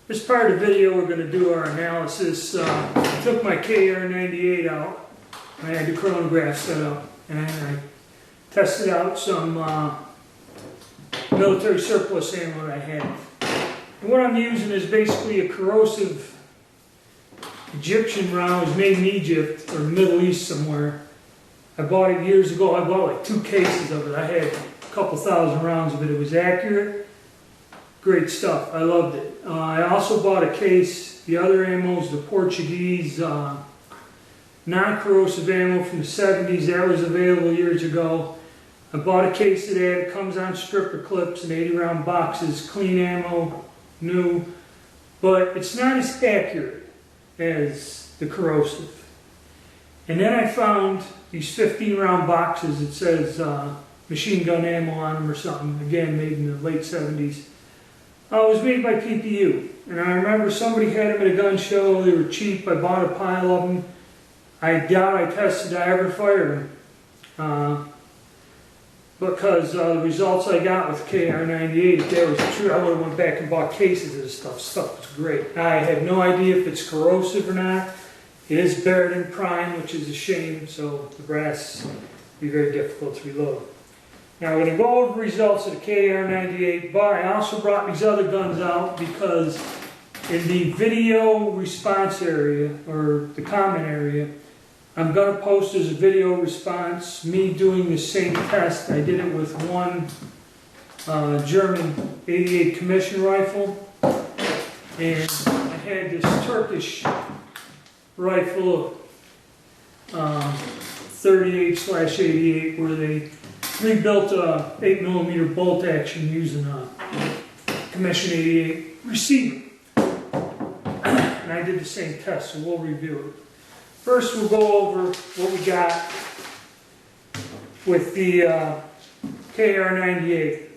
This part of the video we're going to do our analysis. I took my KR98 out. I had the chronograph set up and I tested out some military surplus ammo that I had. And what I'm using is basically a corrosive Egyptian round. It was made in Egypt or Middle East somewhere. I bought it years ago. I bought like 2 cases of it. I had a couple thousand rounds of it. It was accurate. Great stuff. I loved it. I also bought a case. The other ammo is the Portuguese non-corrosive ammo from the 70s. That was available years ago. I bought a case of that. It comes on stripper clips and 80 round boxes. Clean ammo, new. But it's not as accurate as the corrosive. And then I found these 15 round boxes. It says machine gun ammo on them or something. Again, made in the late 70s. It was made by PPU. And I remember somebody had them at a gun show. They were cheap. I bought a pile of them. I doubt I tested I ever fired them. Because the results I got with KR98, if that was true, I would have went back and bought cases of this stuff. Stuff was great. I have no idea if it's corrosive or not. It is buried in prime, which is a shame, so the brass will be very difficult to reload. Now we're going to go over the results of the KR98, but I also brought these other guns out because in the video response area, or the comment area, I'm going to post as a video response, me doing the same test. I did it with one German 88 commission rifle, and I had this Turkish rifle, 38/88, where they rebuilt a 8mm bolt action using a commission 88 receiver. And I did the same test, so we'll review it. First, we'll go over what we got with the KR98.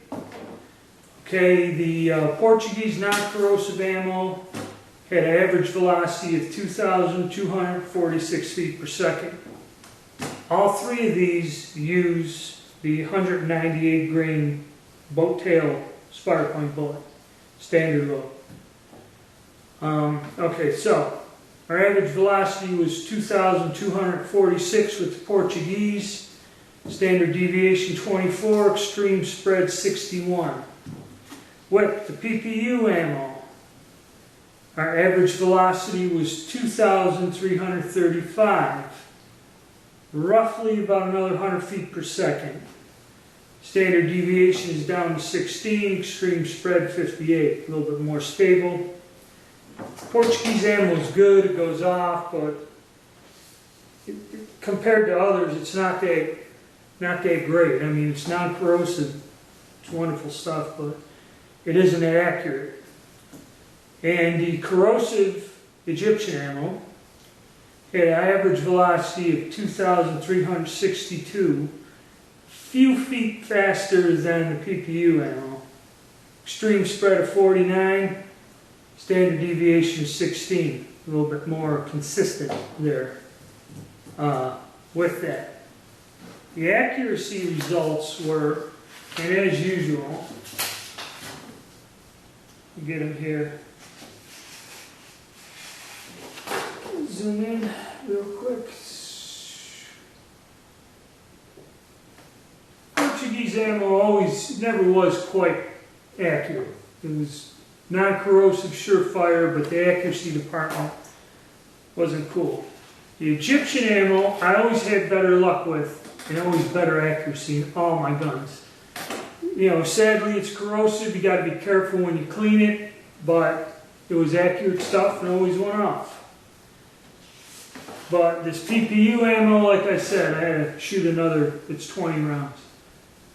Okay, the Portuguese non-corrosive ammo had an average velocity of 2,246 feet per second. All 3 of these use the 198 grain boat tail sputter point bullet, standard load. Okay, so our average velocity was 2,246 with the Portuguese, standard deviation 24, extreme spread 61. With the PPU ammo, our average velocity was 2,335, roughly about another 100 feet per second. Standard deviation is down to 16, extreme spread 58, a little bit more stable. Portuguese ammo is good, it goes off, but compared to others, it's not that great. I mean, it's non-corrosive, it's wonderful stuff, but it isn't that accurate. And the corrosive Egyptian ammo had an average velocity of 2,362, few feet faster than the PPU ammo. Extreme spread of 49, standard deviation 16, a little bit more consistent there with that. The accuracy results were, and as usual, you get them here. Zoom in real quick. Portuguese ammo never was quite accurate. It was non-corrosive, surefire, but the accuracy department wasn't cool. The Egyptian ammo, I always had better luck with, and always better accuracy in all my guns. You know, sadly it's corrosive, you got to be careful when you clean it, but it was accurate stuff and always went off. But this PPU ammo, like I said, I had to shoot another, it's 20 rounds.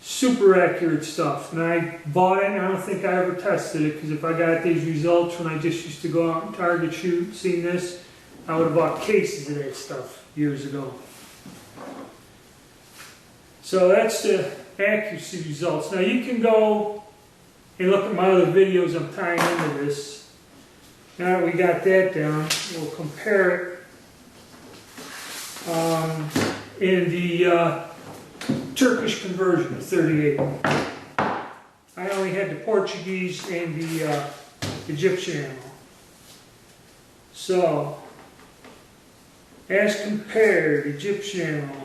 Super accurate stuff, and I bought it and I don't think I ever tested it, because if I got these results when I just used to go out and target shoot, seen this, I would have bought cases of that stuff years ago. So that's the accuracy results. Now you can go and look at my other videos I'm tying into this. Now that we got that down, we'll compare it in the Turkish conversion of 38. I only had the Portuguese and the Egyptian ammo. So, as compared, Egyptian ammo.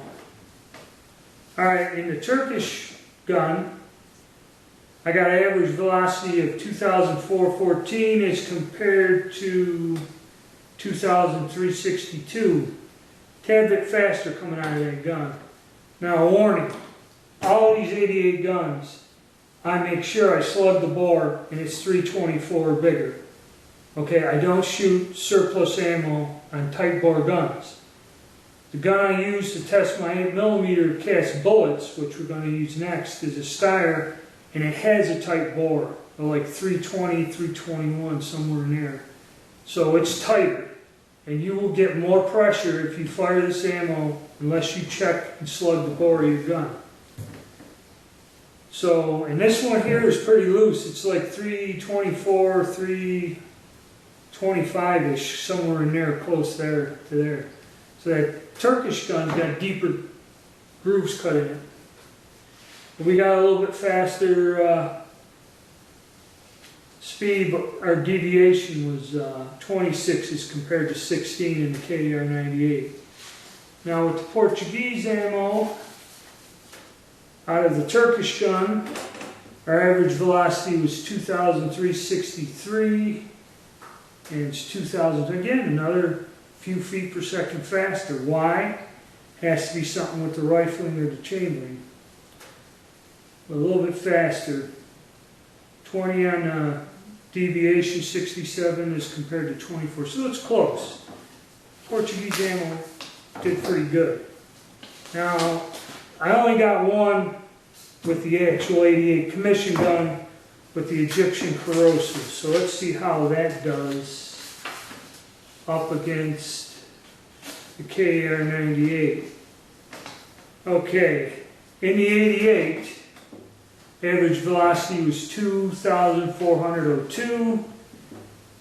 Alright, in the Turkish gun, I got an average velocity of 2,414 as compared to 2,362. Tad bit faster coming out of that gun. Now, a warning, all these 88 guns, I make sure I slug the bore and it's 324 or bigger. Okay, I don't shoot surplus ammo on tight bore guns. The gun I use to test my 8mm cast bullets, which we're going to use next, is a Steyr, and it has a tight bore, like 320, 321, somewhere in there. So it's tighter, and you will get more pressure if you fire this ammo unless you check and slug the bore of your gun. So, and this one here is pretty loose. It's like 324, 325-ish, somewhere in there, close there to there. So that Turkish gun's got deeper grooves cut in it. We got a little bit faster speed, but our deviation was 26 as compared to 16 in the KR98. Now with the Portuguese ammo, out of the Turkish gun, our average velocity was 2,363, and it's 2,000, again, another few feet per second faster. Why? Has to be something with the rifling or the chambering. A little bit faster. 20 on deviation, 67 as compared to 24. So it's close. Portuguese ammo did pretty good. Now, I only got one with the actual 88 commission gun with the Egyptian corrosive. So let's see how that does up against the KR98. Okay, in the 88, average velocity was 2,402.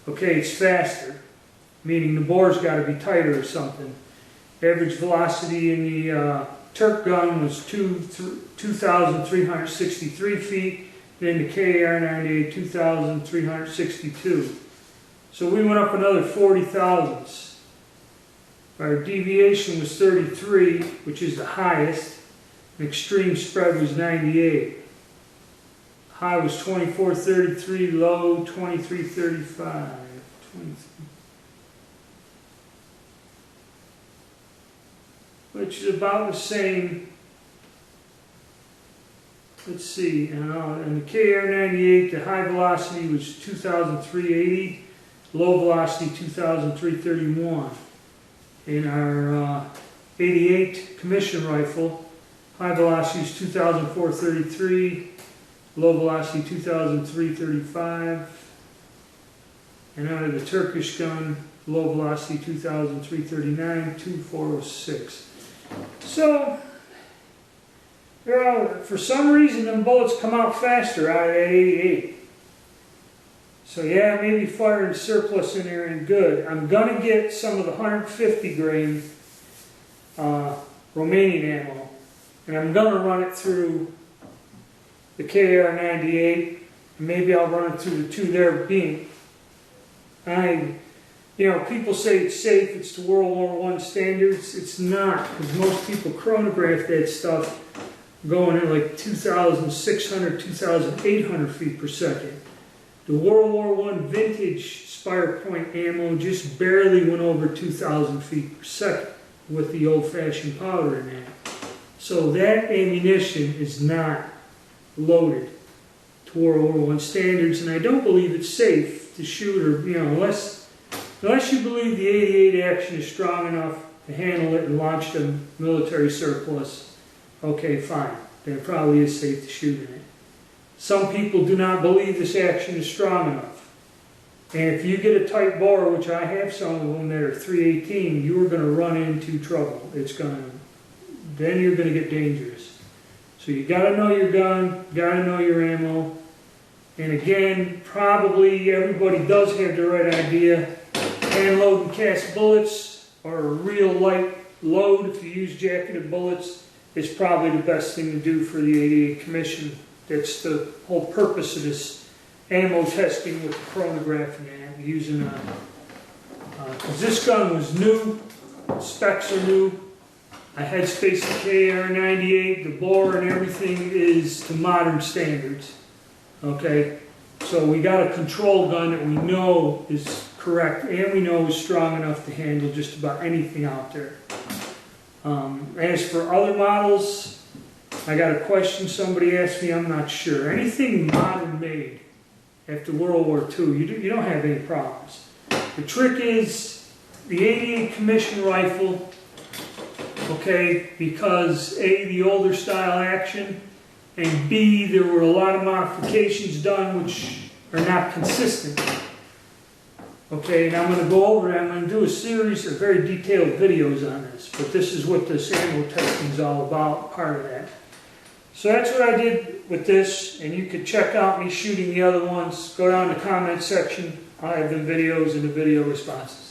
Okay, it's faster, meaning the bore's got to be tighter or something. Average velocity in the Turk gun was 2,363 feet, and in the KR98, 2,362. So we went up another 40 thousandths. Our deviation was 33, which is the highest. The extreme spread was 98. High was 2433, low 2335. 23. Which is about the same. Let's see, and the KR98, the high velocity was 2,380, low velocity 2,331. In our 88 commission rifle, high velocity is 2,433, low velocity 2,335. And out of the Turkish gun, low velocity 2,339, 2,406. So, for some reason, them bullets come out faster out of that 88. So yeah, maybe firing surplus in there ain't good. I'm going to get some of the 150 grain Romanian ammo, and I'm going to run it through the KR98, and maybe I'll run it through the two there being. People say it's safe, it's to World War I standards. It's not, because most people chronograph that stuff going at like 2,600, 2,800 feet per second. The World War I vintage Spire Point ammo just barely went over 2,000 feet per second with the old-fashioned powder in that. So that ammunition is not loaded to World War I standards, and I don't believe it's safe to shoot, or unless you believe the 88 action is strong enough to handle it and launch the military surplus. Okay, fine. Then it probably is safe to shoot in it. Some people do not believe this action is strong enough. And if you get a tight bore, which I have some of them that are 318, you are going to run into trouble. Then you're going to get dangerous. So you got to know your gun, got to know your ammo. And again, probably everybody does have the right idea. Hand load and cast bullets, or a real light load if you use jacketed bullets, is probably the best thing to do for the 88 commission. That's the whole purpose of this ammo testing with the chronograph and that, using a Because this gun was new, specs are new. I had Space KR98, the bore and everything is to modern standards. Okay, so we got a control gun that we know is correct and we know is strong enough to handle just about anything out there. As for other models, I got a question somebody asked me, I'm not sure. Anything modern made after World War II, you don't have any problems. The trick is the 88 commission rifle, okay, because A, the older style action, and B, there were a lot of modifications done which are not consistent. Okay, and I'm going to go over it. I'm going to do a series of very detailed videos on this, but this is what this ammo testing is all about, part of that. So that's what I did with this, and you could check out me shooting the other ones. Go down to the comment section. I have the videos and the video responses.